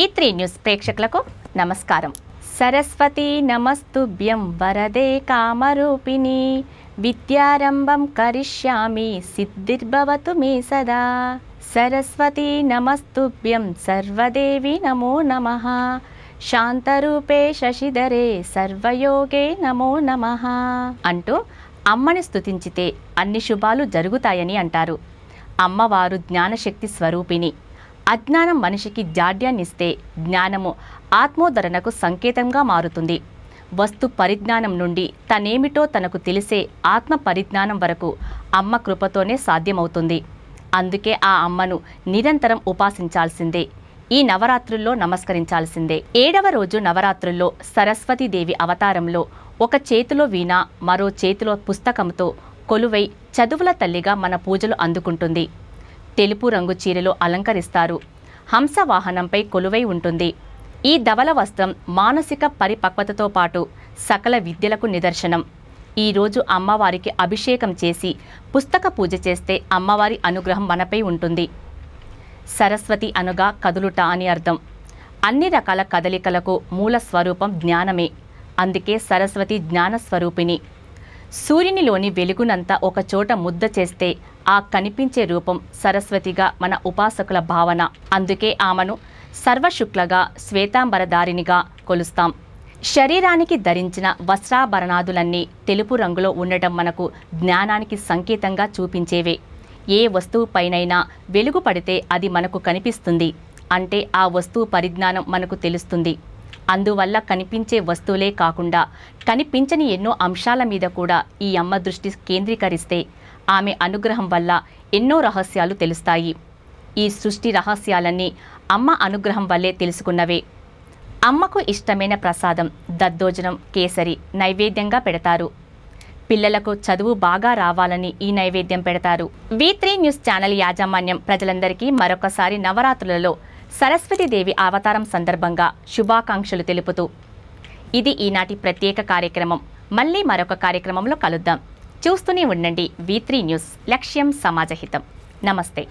V3 news ప్రేక్షకులకు నమస్కారం. సరస్వతి నమస్తుభ్యం వరదే కామరూపిణి విద్యారంభం కరిష్యామి సిద్ధిర్భవతు మే సదా. సరస్వతి నమస్తుభ్యం సర్వదేవి నమో నమః శాంతరూపే శశిధరే సర్వయోగే నమో నమః అంటూ అమ్మని స్తుతించితే అన్ని శుభాలు జరుగుతాయని అంటారు. అమ్మవారు జ్ఞానశక్తి స్వరూపిణి. అజ్ఞానం మనిషికి జాడ్యాన్నిస్తే జ్ఞానము ఆత్మోద్ధరణకు సంకేతంగా మారుతుంది. వస్తు పరిజ్ఞానం నుండి తనేమిటో తనకు తెలిసే ఆత్మ పరిజ్ఞానం వరకు అమ్మ కృపతోనే సాధ్యమవుతుంది. అందుకే ఆ అమ్మను నిరంతరం ఉపాసించాల్సిందే. ఈ నవరాత్రుల్లో నమస్కరించాల్సిందే. 7వ రోజు నవరాత్రుల్లో సరస్వతీదేవి అవతారంలో ఒక చేతిలో వీణ, మరో చేతిలో పుస్తకంతో కొలువై చదువుల తల్లిగా మన పూజలు అందుకుంటుంది. తెలుపు రంగు చీరలో అలంకరిస్తారు. హంస వాహనంపై కొలువై ఉంటుంది. ఈ ధవల వస్త్రం మానసిక పరిపక్వతతో పాటు సకల విద్యలకు నిదర్శనం. ఈరోజు అమ్మవారికి అభిషేకం చేసి పుస్తక పూజ చేస్తే అమ్మవారి అనుగ్రహం మనపై ఉంటుంది. సరస్వతి అనగా కదులుట అని అర్థం. అన్ని రకాల కదలికలకు మూల స్వరూపం జ్ఞానమే. అందుకే సరస్వతి జ్ఞానస్వరూపిణి. సూర్యునిలోని వెలుగునంతా ఒక చోట ముద్ద చేస్తే ఆ కనిపించే రూపం సరస్వతిగా మన ఉపాసకుల భావన. అందుకే ఆమెను సర్వశుక్లగా శ్వేతాంబరధారినిగా కొలుస్తాం. శరీరానికి ధరించిన వస్త్రాభరణాదులన్నీ తెలుపు రంగులో ఉండటం మనకు జ్ఞానానికి సంకేతంగా చూపించేవే. ఏ వస్తువు పైనైనా వెలుగు పడితే అది మనకు కనిపిస్తుంది. అంటే ఆ వస్తువు పరిజ్ఞానం మనకు తెలుస్తుంది. అందువల్ల కనిపించే వస్తువులే కాకుండా కనిపించని ఎన్నో అంశాల మీద కూడా ఈ అమ్మ దృష్టి కేంద్రీకరిస్తే ఆమె అనుగ్రహం వల్ల ఎన్నో రహస్యాలు తెలుస్తాయి. ఈ సృష్టి రహస్యాలన్నీ అమ్మ అనుగ్రహం వల్లే తెలుసుకున్నవే. అమ్మకు ఇష్టమైన ప్రసాదం దద్దోజనం, కేసరి నైవేద్యంగా పెడతారు. పిల్లలకు చదువు బాగా రావాలని ఈ నైవేద్యం పెడతారు. V3 న్యూస్ ఛానల్ యాజమాన్యం ప్రజలందరికీ మరొకసారి నవరాత్రులలో సరస్వతీదేవి అవతారం సందర్భంగా శుభాకాంక్షలు తెలుపుతూ ఇది ఈనాటి ప్రత్యేక కార్యక్రమం. మళ్ళీ మరొక కార్యక్రమంలో కలుద్దాం. చూస్తూనే ఉండండి V3 న్యూస్. లక్ష్యం సమాజహితం. నమస్తే.